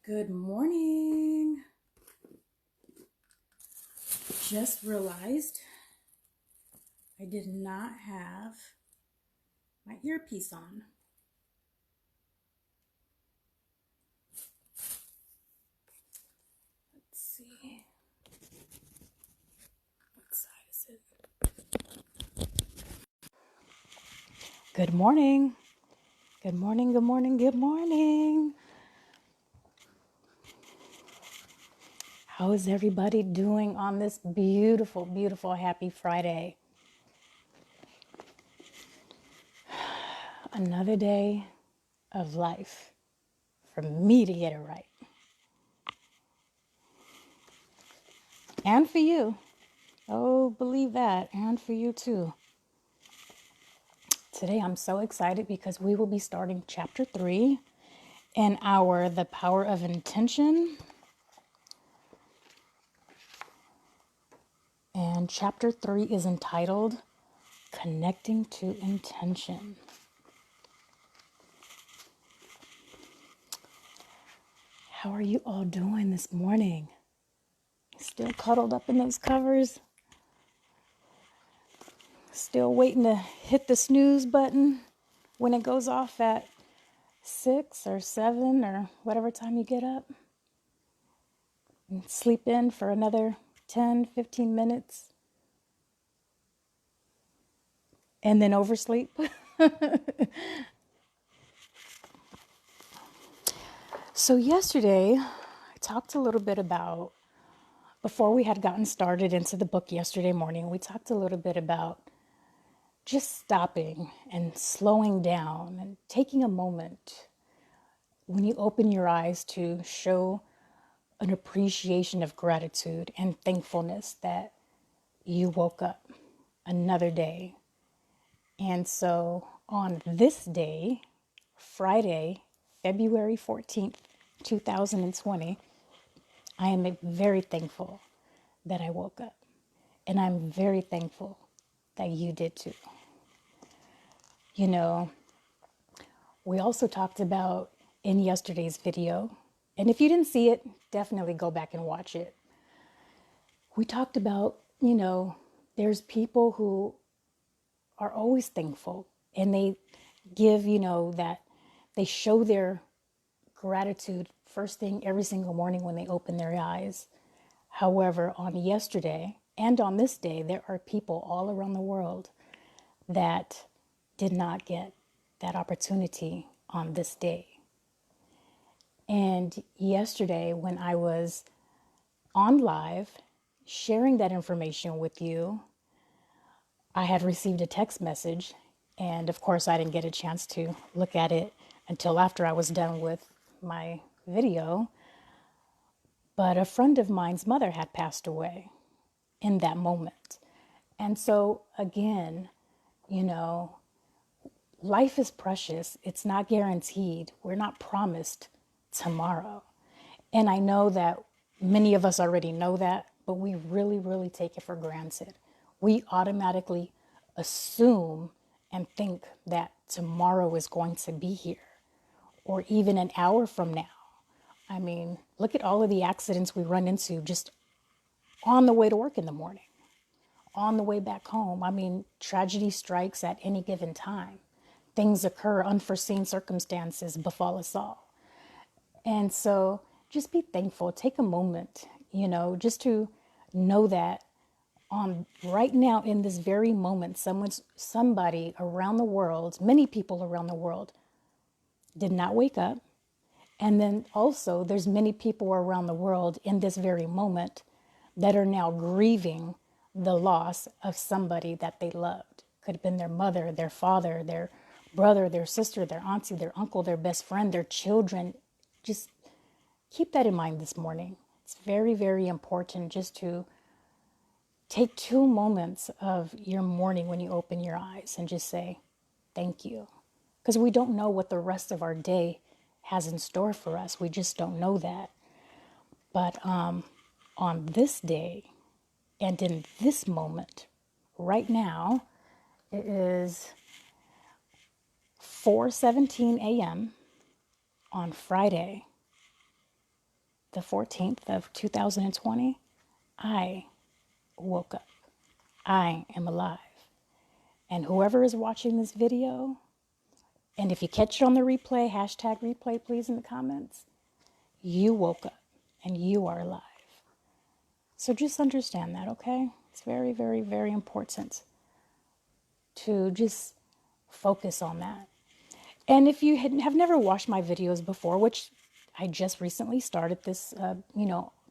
Good morning. Just realized I did not have my earpiece on. Let's see. What side is it? Good morning. Good morning. Good morning. Good morning. How is everybody doing on this beautiful, beautiful, happy Friday? Another day of life for me to get it right. And for you. Oh, believe that. And for you too. Today I'm so excited because we will be starting chapter 3 in our The Power of Intention. And chapter 3 is entitled Connecting to Intention. How are you all doing this morning? Still cuddled up in those covers? Still waiting to hit the snooze button when it goes off at 6 or 7 or whatever time you get up? And sleep in for another 10, 15 minutes and then oversleep? So yesterday, I talked a little bit about, before we had gotten started into the book yesterday morning, we talked a little bit about just stopping and slowing down and taking a moment when you open your eyes to show an appreciation of gratitude and thankfulness that you woke up another day. And so on this day, Friday, February 14th, 2020, I am very thankful that I woke up. And I'm very thankful that you did too. You know, we also talked about in yesterday's video, and if you didn't see it, definitely go back and watch it. We talked about, there's people who are always thankful and they give, that they show their gratitude first thing every single morning when they open their eyes. However, on yesterday and on this day, there are people all around the world that did not get that opportunity on this day. And yesterday, when I was on live sharing that information with you, I had received a text message. And of course, I didn't get a chance to look at it until after I was done with my video. But a friend of mine's mother had passed away in that moment. And so, again, you know, life is precious. It's not guaranteed. We're not promised tomorrow. And I know that many of us already know that, but we really, really take it for granted. We automatically assume and think that tomorrow is going to be here or even an hour from now. I mean, look at all of the accidents we run into just on the way to work in the morning, on the way back home. I mean, tragedy strikes at any given time. Things occur, unforeseen circumstances befall us all. And so just be thankful. Take a moment, just to know that on right now in this very moment, somebody around the world, many people around the world did not wake up. And then also there's many people around the world in this very moment that are now grieving the loss of somebody that they loved. Could have been their mother, their father, their brother, their sister, their auntie, their uncle, their best friend, their children. Just keep that in mind this morning. It's very, very important just to take 2 moments of your morning when you open your eyes and just say, thank you. Because we don't know what the rest of our day has in store for us. We just don't know that. But on this day and in this moment, right now, it is 4:17 a.m. on Friday, the 14th of 2020, I woke up. I am alive. And whoever is watching this video, and if you catch it on the replay, hashtag replay, please, in the comments, you woke up and you are alive. So just understand that, okay? It's very, very, very important to just focus on that. And if you have never watched my videos before, which I just recently started this,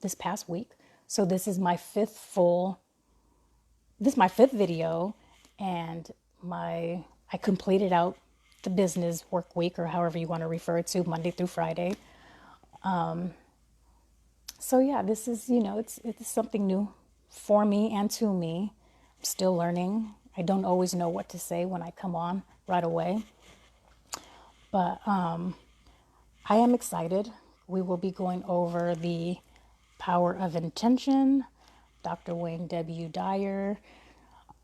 this past week. So this is my fifth video, and I completed out the business work week, or however you want to refer it to, Monday through Friday. So yeah, this is, it's something new for me and to me. I'm still learning. I don't always know what to say when I come on right away. But I am excited. We will be going over the power of intention, Dr. Wayne W. Dyer.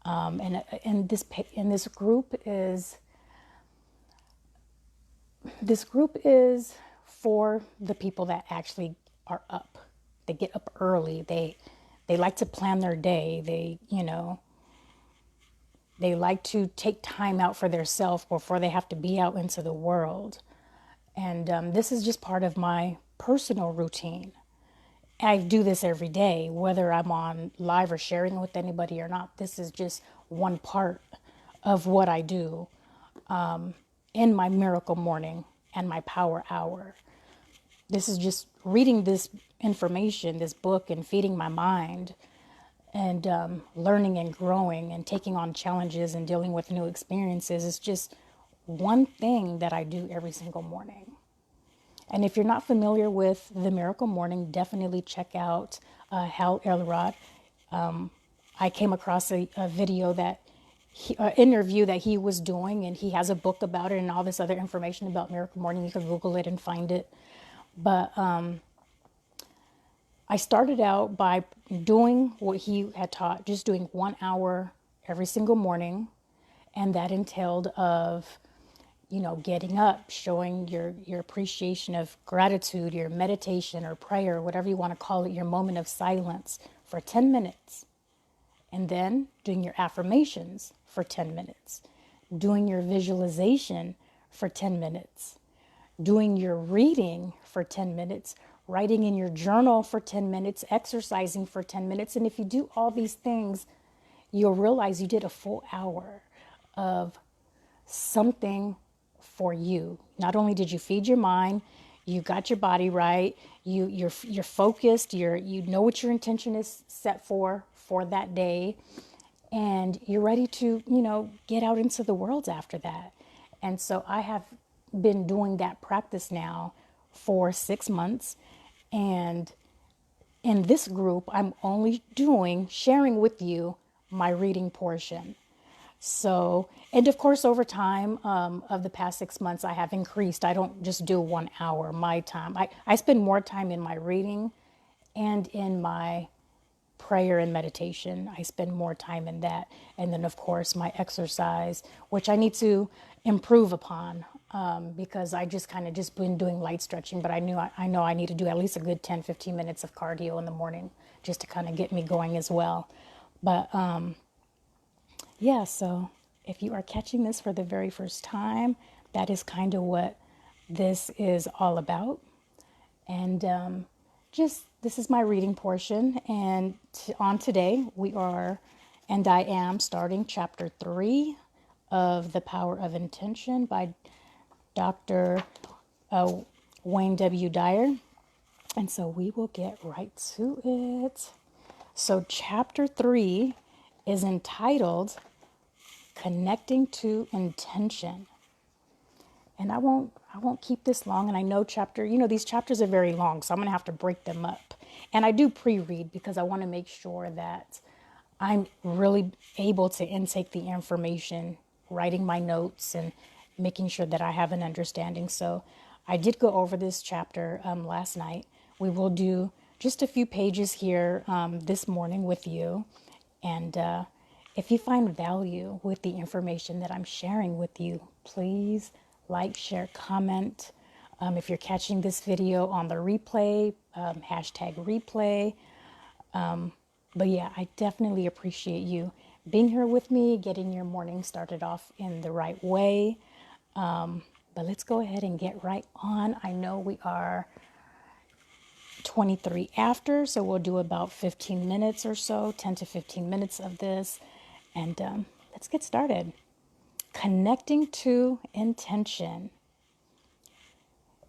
And this group is for the people that actually are up. They get up early. They like to plan their day. They like to take time out for themselves before they have to be out into the world. And this is just part of my personal routine. I do this every day, whether I'm on live or sharing with anybody or not. This is just one part of what I do in my miracle morning and my power hour. This is just reading this information, this book, and feeding my mind, and learning and growing and taking on challenges and dealing with new experiences. It's just one thing that I do every single morning. And if you're not familiar with the Miracle Morning, definitely check out Hal Elrod. I came across a video interview that he was doing, and he has a book about it and all this other information about Miracle Morning. You can Google it and find it. But I started out by doing what he had taught, just doing 1 hour every single morning. And that entailed of getting up, showing your appreciation of gratitude, your meditation or prayer, whatever you want to call it, your moment of silence for 10 minutes. And then doing your affirmations for 10 minutes, doing your visualization for 10 minutes, doing your reading for 10 minutes, writing in your journal for 10 minutes, exercising for 10 minutes. And if you do all these things, you'll realize you did a full hour of something for you. Not only did you feed your mind, you got your body right, you're focused, you know what your intention is set for that day, and you're ready to, get out into the world after that. And so I have been doing that practice now for 6 months. And in this group, I'm only sharing with you my reading portion. So, and of course, over time of the past 6 months, I have increased. I don't just do 1 hour, my time. I spend more time in my reading and in my prayer and meditation. I spend more time in that. And then, of course, my exercise, which I need to improve upon because I just been doing light stretching. But I know I need to do at least a good 10, 15 minutes of cardio in the morning just to kind of get me going as well. But yeah, so if you are catching this for the very first time, that is kind of what this is all about. And this is my reading portion. And on today, I am starting chapter 3 of The Power of Intention by Dr. Wayne W. Dyer. And so we will get right to it. So chapter 3 is entitled Connecting to Intention. And I won't keep this long. And I know these chapters are very long, so I'm going to have to break them up. And I do pre-read because I want to make sure that I'm really able to intake the information, writing my notes and making sure that I have an understanding. So I did go over this chapter last night. We will do just a few pages here this morning with you. And if you find value with the information that I'm sharing with you, please like, share, comment, If you're catching this video on the replay, hashtag replay. But yeah, I definitely appreciate you being here with me, getting your morning started off in the right way. But let's go ahead and get right on. I know we are 23 after, so we'll do about 15 minutes or so, 10 to 15 minutes of this. And let's get started. Connecting to intention.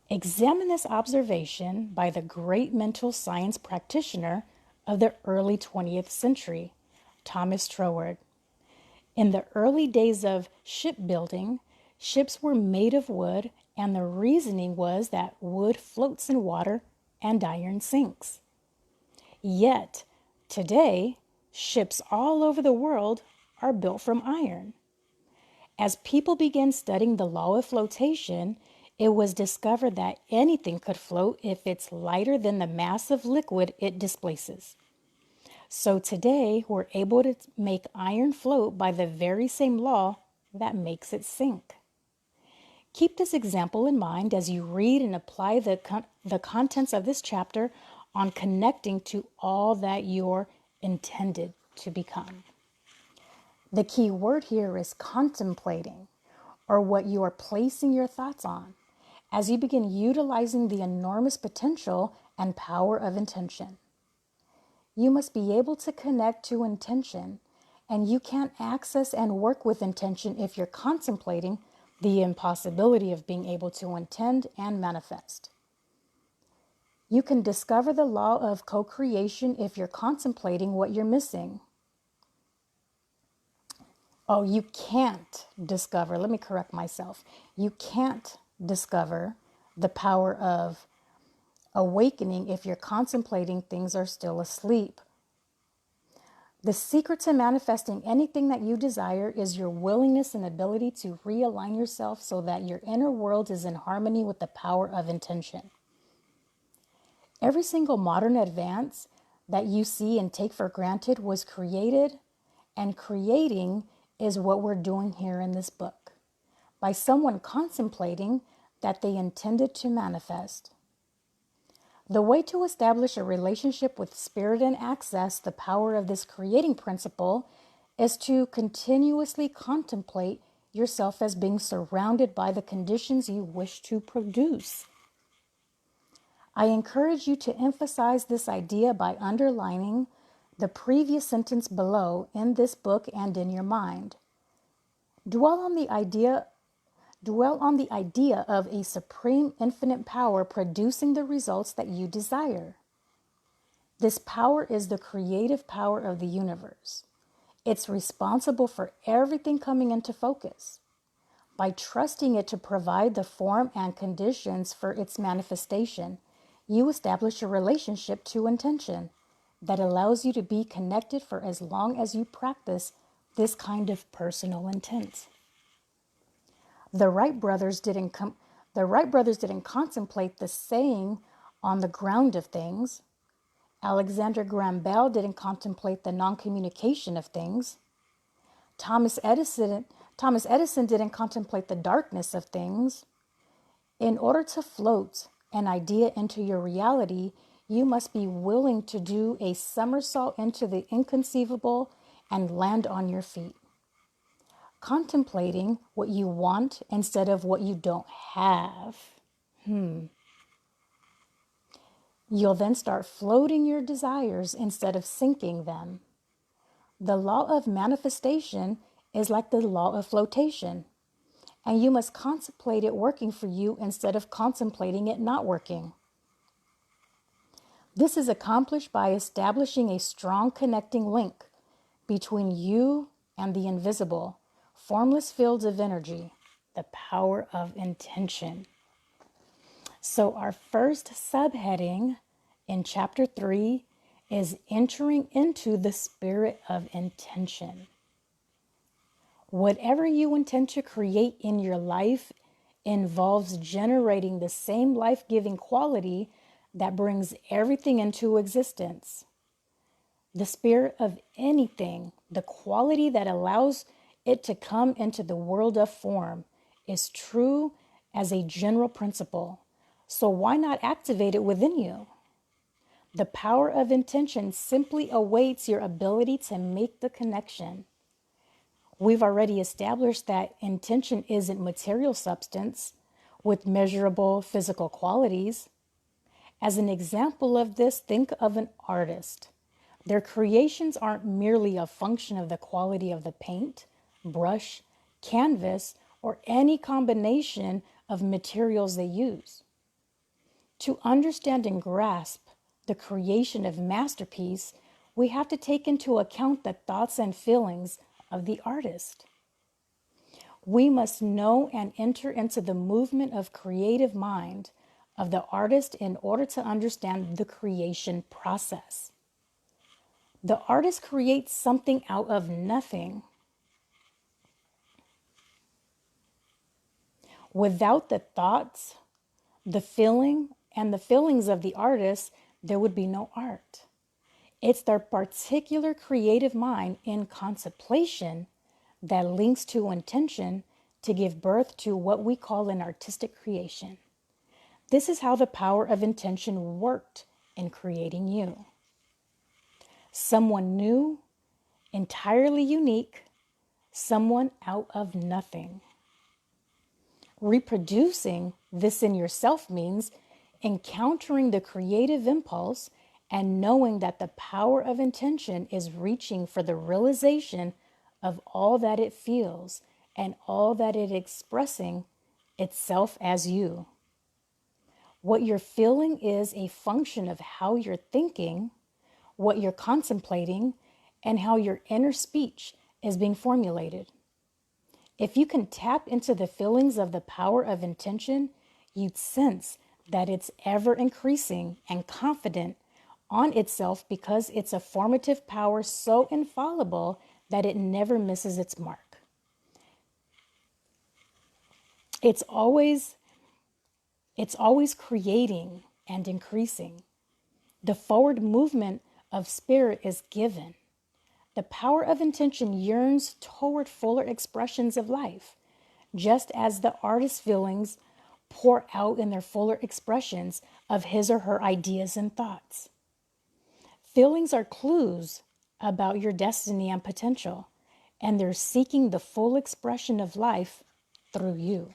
Examine this observation by the great mental science practitioner of the early 20th century, Thomas Troward. In the early days of shipbuilding, ships were made of wood, and the reasoning was that wood floats in water and iron sinks. Yet, today, ships all over the world are built from iron. As people began studying the law of flotation, it was discovered that anything could float if it's lighter than the mass of liquid it displaces. So today, we're able to make iron float by the very same law that makes it sink. Keep this example in mind as you read and apply the contents of this chapter on connecting to all that you're intended to become. The key word here is contemplating, or what you are placing your thoughts on, as you begin utilizing the enormous potential and power of intention. You must be able to connect to intention, and you can't access and work with intention if you're contemplating the impossibility of being able to intend and manifest. You can discover the law of co-creation if you're contemplating what you're missing. Oh, you can't discover, let me correct myself. You can't discover the power of awakening if you're contemplating things are still asleep. The secret to manifesting anything that you desire is your willingness and ability to realign yourself so that your inner world is in harmony with the power of intention. Every single modern advance that you see and take for granted was created, and creating is what we're doing here in this book, by someone contemplating that they intended to manifest. The way to establish a relationship with spirit and access the power of this creating principle is to continuously contemplate yourself as being surrounded by the conditions you wish to produce. I encourage you to emphasize this idea by underlining the previous sentence below in this book and in your mind. Dwell on the idea of a supreme infinite power producing the results that you desire. This power is the creative power of the universe. It's responsible for everything coming into focus. By trusting it to provide the form and conditions for its manifestation, you establish a relationship to intention that allows you to be connected for as long as you practice this kind of personal intent. The Wright brothers didn't contemplate the saying on the ground of things. Alexander Graham Bell didn't contemplate the non-communication of things. Thomas Edison didn't contemplate the darkness of things. In order to float an idea into your reality, you must be willing to do a somersault into the inconceivable and land on your feet. Contemplating what you want instead of what you don't have. You'll then start floating your desires instead of sinking them. The law of manifestation is like the law of flotation, and you must contemplate it working for you instead of contemplating it not working. This is accomplished by establishing a strong connecting link between you and the invisible, formless fields of energy, the power of intention. So our first subheading in chapter 3 is entering into the spirit of intention. Whatever you intend to create in your life involves generating the same life-giving quality that brings everything into existence. The spirit of anything, the quality that allows it to come into the world of form, is true as a general principle, So why not activate it within you? The power of intention simply awaits your ability to make the connection. We've already established that intention isn't material substance with measurable physical qualities. As an example of this, think of an artist. Their creations aren't merely a function of the quality of the paint, brush, canvas, or any combination of materials they use. To understand and grasp the creation of masterpiece, we have to take into account the thoughts and feelings of the artist. We must know and enter into the movement of creative mind of the artist in order to understand the creation process. The artist creates something out of nothing. Without the thoughts, the feeling, and the feelings of the artist, there would be no art. It's their particular creative mind in contemplation that links to intention to give birth to what we call an artistic creation. This is how the power of intention worked in creating you. Someone new, entirely unique, someone out of nothing. Reproducing this in yourself means encountering the creative impulse and knowing that the power of intention is reaching for the realization of all that it feels and all that it expressing itself as you. What you're feeling is a function of how you're thinking, what you're contemplating, and how your inner speech is being formulated. If you can tap into the feelings of the power of intention, you'd sense that it's ever increasing and confident on itself because it's a formative power so infallible that it never misses its mark. It's always creating and increasing. The forward movement of spirit is given. The power of intention yearns toward fuller expressions of life, just as the artist's feelings pour out in their fuller expressions of his or her ideas and thoughts. Feelings are clues about your destiny and potential, and they're seeking the full expression of life through you.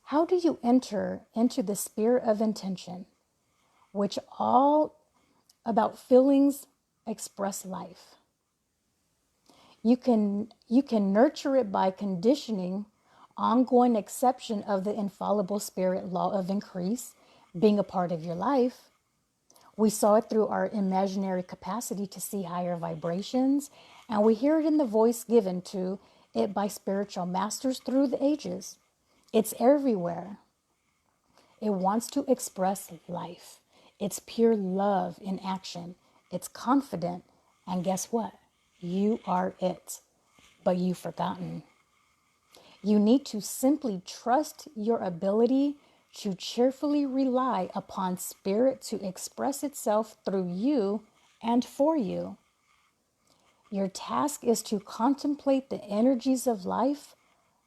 How do you enter into the spirit of intention, which all about feelings express life? You can nurture it by conditioning ongoing acceptance of the infallible spirit law of increase being a part of your life. We saw it through our imaginary capacity to see higher vibrations, and we hear it in the voice given to it by spiritual masters through the ages. It's everywhere. It wants to express life. It's pure love in action. It's confident. And guess what? You are it, but you've forgotten. You need to simply trust your ability to cheerfully rely upon spirit to express itself through you and for you. Your task is to contemplate the energies of life,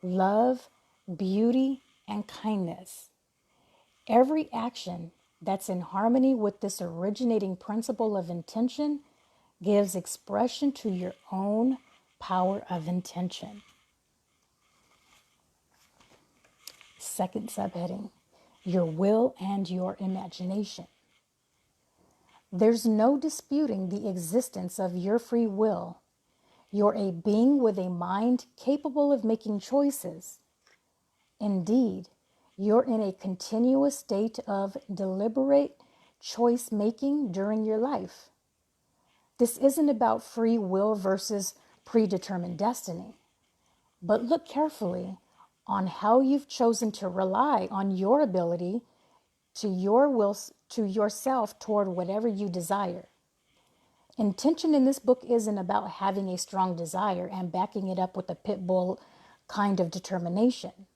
love, beauty, and kindness. Every action that's in harmony with this originating principle of intention gives expression to your own power of intention. Second subheading, your will and your imagination. There's no disputing the existence of your free will. You're a being with a mind capable of making choices. Indeed, you're in a continuous state of deliberate choice making during your life. This isn't about free will versus predetermined destiny, but look carefully on how you've chosen to rely on your ability to your will, to yourself toward whatever you desire. Intention in this book isn't about having a strong desire and backing it up with a pit bull kind of determination.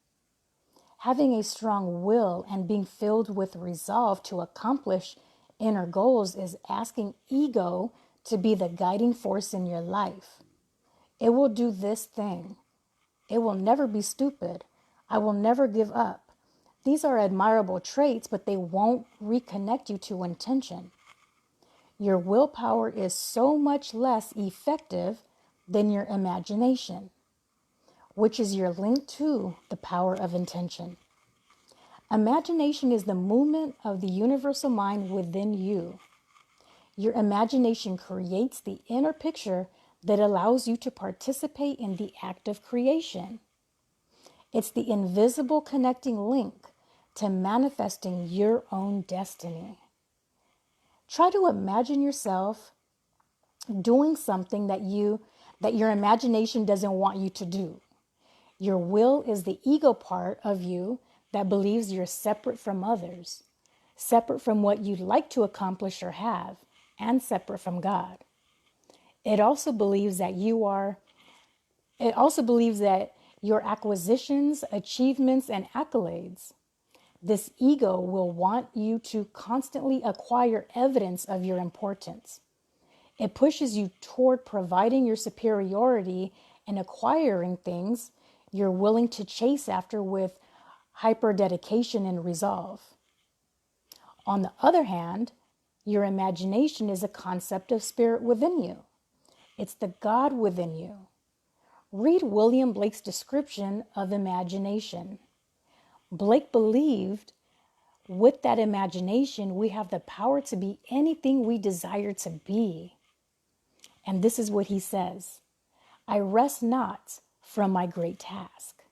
Having a strong will and being filled with resolve to accomplish inner goals is asking ego to be the guiding force in your life. It will do this thing. It will never be stupid. I will never give up. These are admirable traits, but they won't reconnect you to intention. Your willpower is so much less effective than your imagination, which is your link to the power of intention. Imagination is the movement of the universal mind within you. Your imagination creates the inner picture that allows you to participate in the act of creation. It's the invisible connecting link to manifesting your own destiny. Try to imagine yourself doing something that your imagination doesn't want you to do. Your will is the ego part of you that believes you're separate from others, separate from what you'd like to accomplish or have, and separate from God. It also believes that your acquisitions, achievements, and accolades. This ego will want you to constantly acquire evidence of your importance. It pushes you toward providing your superiority and acquiring things you're willing to chase after with hyper dedication and resolve. On the other hand, your imagination is a concept of spirit within you. It's the God within you. Read William Blake's description of imagination. Blake believed with that imagination, we have the power to be anything we desire to be. And this is what he says: I rest not from my great task,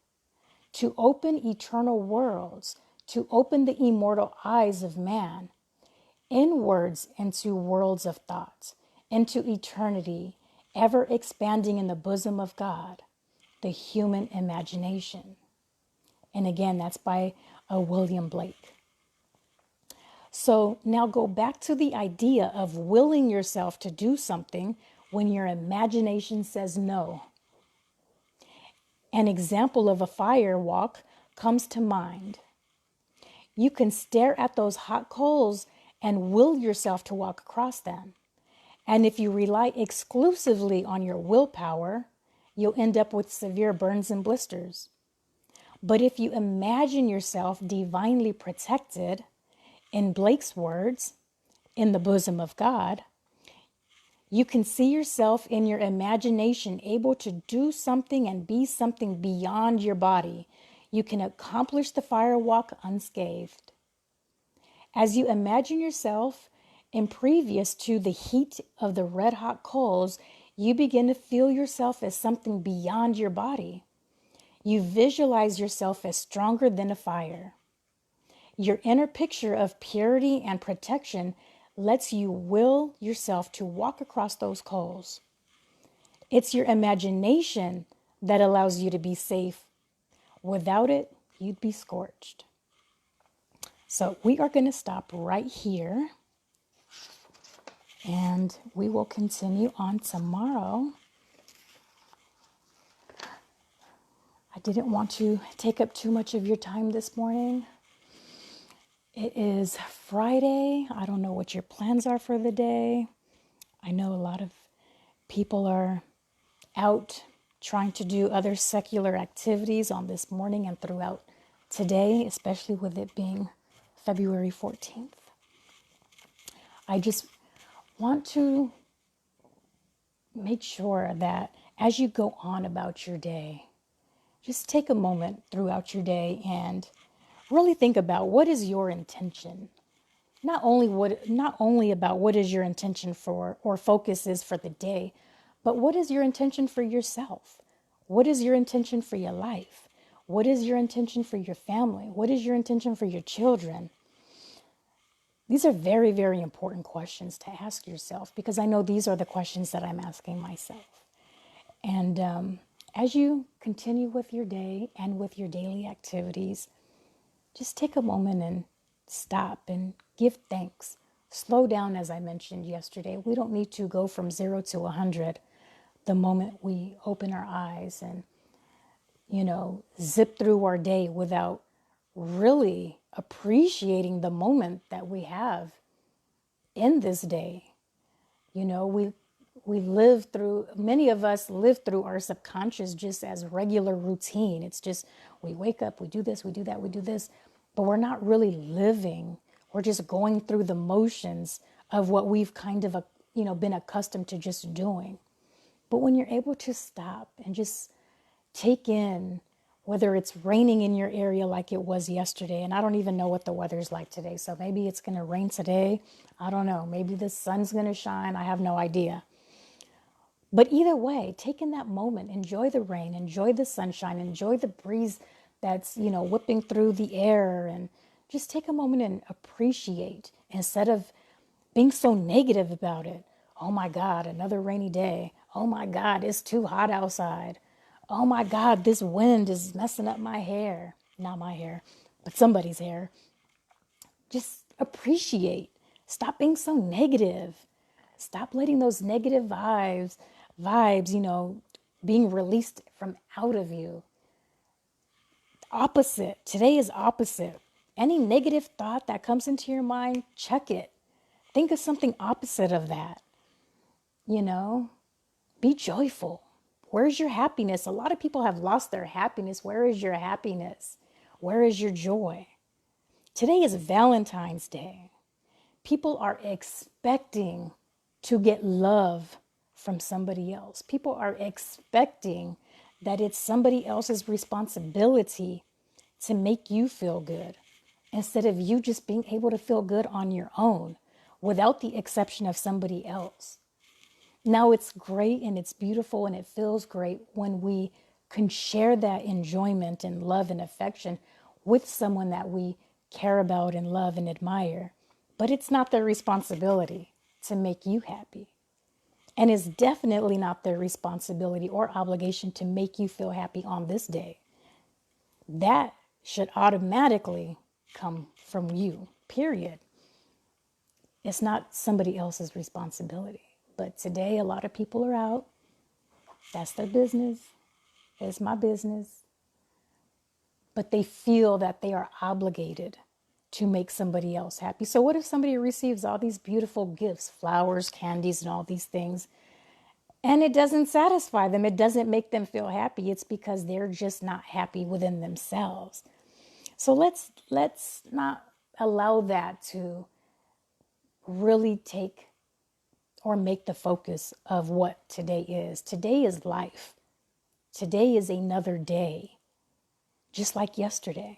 to open eternal worlds, to open the immortal eyes of man, inwards into worlds of thought, into eternity, ever expanding in the bosom of God, the human imagination. And again, that's by William Blake. So now go back to the idea of willing yourself to do something when your imagination says no. An example of a fire walk comes to mind. You can stare at those hot coals and will yourself to walk across them. And if you rely exclusively on your willpower, you'll end up with severe burns and blisters. But if you imagine yourself divinely protected, in Blake's words, in the bosom of God, you can see yourself in your imagination able to do something and be something beyond your body. You can accomplish the fire walk unscathed. As you imagine yourself impervious to the heat of the red hot coals, you begin to feel yourself as something beyond your body. You visualize yourself as stronger than a fire. Your inner picture of purity and protection lets you will yourself to walk across those coals. It's your imagination that allows you to be safe. Without it, you'd be scorched. So we are going to stop right here, and we will continue on tomorrow. I didn't want to take up too much of your time this morning. It is Friday. I don't know what your plans are for the day. I know a lot of people are out trying to do other secular activities on this morning and throughout today, especially with it being February 14th. I just want to make sure that as you go on about your day, just take a moment throughout your day and really think about what is your intention. Not only about what is your intention for or focus is for the day, but what is your intention for yourself? What is your intention for your life? What is your intention for your family? What is your intention for your children? These are very, very important questions to ask yourself, because I know these are the questions that I'm asking myself. And as you continue with your day and with your daily activities, just take a moment and stop and give thanks. Slow down, as I mentioned yesterday. We don't need to go from 0 to 100 the moment we open our eyes and, zip through our day without really appreciating the moment that we have in this day. Many of us live through our subconscious just as regular routine. It's just, we wake up, we do this, we do that, we do this. but we're not really living. We're just going through the motions of what we've kind of, been accustomed to just doing. But when you're able to stop and just take in, whether it's raining in your area like it was yesterday, and I don't even know what the weather's like today. So maybe it's going to rain today. I don't know. Maybe the sun's going to shine. I have no idea. But either way, take in that moment, enjoy the rain, enjoy the sunshine, enjoy the breeze that's, whipping through the air, and just take a moment and appreciate instead of being so negative about it. Oh my God, another rainy day. Oh my God, it's too hot outside. Oh my God, this wind is messing up my hair. Not my hair, but somebody's hair. Just appreciate. Stop being so negative. Stop letting those negative vibes, being released from out of you. Opposite. Today is opposite. Any negative thought that comes into your mind, check it. Think of something opposite of that. Be joyful. Where's your happiness? A lot of people have lost their happiness. Where is your happiness? Where is your joy? Today is Valentine's Day. People are expecting to get love from somebody else. People are expecting that it's somebody else's responsibility to make you feel good instead of you just being able to feel good on your own without the exception of somebody else. Now, it's great and it's beautiful and it feels great when we can share that enjoyment and love and affection with someone that we care about and love and admire. But it's not their responsibility to make you happy. And it's definitely not their responsibility or obligation to make you feel happy on this day. That should automatically come from you, period. It's not somebody else's responsibility. But today, a lot of people are out. That's their business. It's my business. But they feel that they are obligated to make somebody else happy. So what if somebody receives all these beautiful gifts, flowers, candies, and all these things, and it doesn't satisfy them? It doesn't make them feel happy. It's because they're just not happy within themselves. So let's not allow that to really take or make the focus of what today is. Today is life. Today is another day, just like yesterday.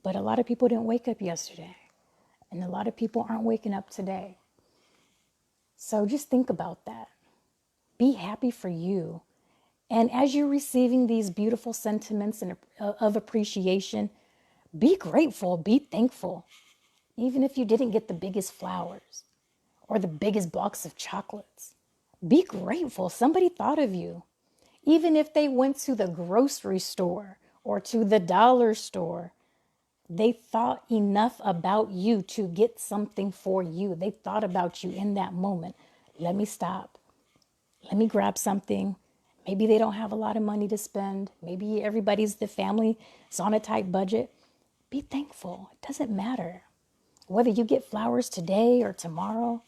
But a lot of people didn't wake up yesterday, and a lot of people aren't waking up today. So just think about that. Be happy for you. And as you're receiving these beautiful sentiments of appreciation, be grateful, be thankful. Even if you didn't get the biggest flowers or the biggest box of chocolates, be grateful. Somebody thought of you. Even if they went to the grocery store or to the dollar store, they thought enough about you to get something for you. They thought about you in that moment. Let me stop. Let me grab something. Maybe they don't have a lot of money to spend. Maybe the family is on a tight budget. Be thankful. It doesn't matter. Whether you get flowers today or tomorrow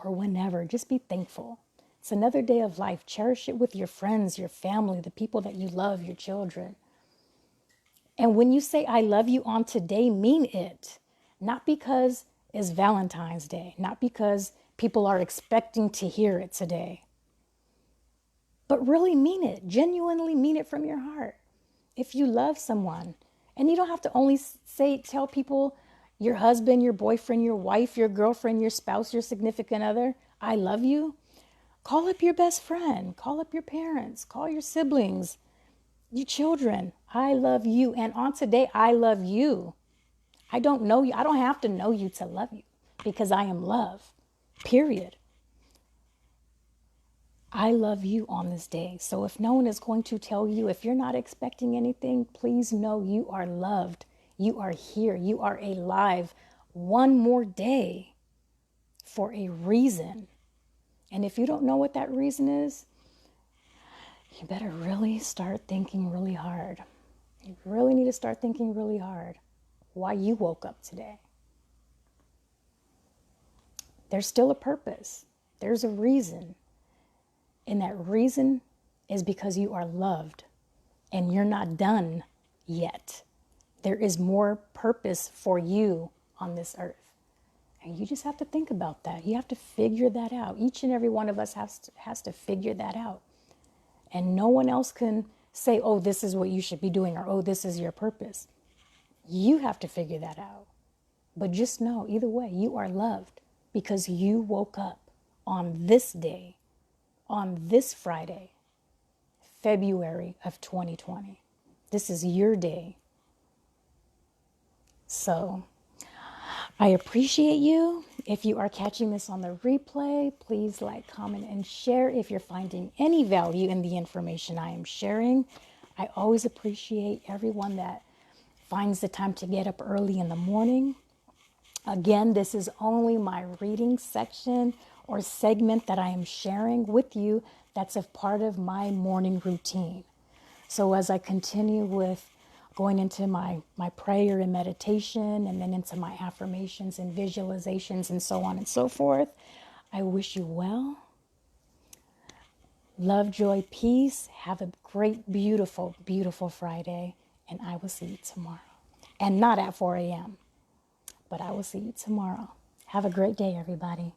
or whenever, just be thankful. It's another day of life. Cherish it with your friends, your family, the people that you love, your children. And when you say I love you on today, mean it. Not because it's Valentine's Day, not because people are expecting to hear it today, but really mean it. Genuinely mean it from your heart. If you love someone, and you don't have to only tell people, your husband, your boyfriend, your wife, your girlfriend, your spouse, your significant other, I love you. Call up your best friend, call up your parents, call your siblings, your children. I love you. And on today, I love you. I don't know you. I don't have to know you to love you because I am love, period. I love you on this day. So if no one is going to tell you, if you're not expecting anything, please know you are loved. You are here. You are alive one more day for a reason. And if you don't know what that reason is, you better really start thinking really hard. You really need to start thinking really hard why you woke up today. There's still a purpose. There's a reason. And that reason is because you are loved and you're not done yet. There is more purpose for you on this earth. And you just have to think about that. You have to figure that out. Each and every one of us has to figure that out. And no one else can say, oh, this is what you should be doing, or oh, this is your purpose. You have to figure that out. But just know, either way, you are loved because you woke up on this day, on this Friday, February of 2020. This is your day. So I appreciate you. If you are catching this on the replay, please like, comment, and share if you're finding any value in the information I am sharing. I always appreciate everyone that finds the time to get up early in the morning. Again, this is only my reading section or segment that I am sharing with you that's a part of my morning routine. So as I continue with going into my prayer and meditation and then into my affirmations and visualizations and so on and so forth, I wish you well. Love, joy, peace. Have a great, beautiful, beautiful Friday. And I will see you tomorrow. And not at 4 a.m., but I will see you tomorrow. Have a great day, everybody.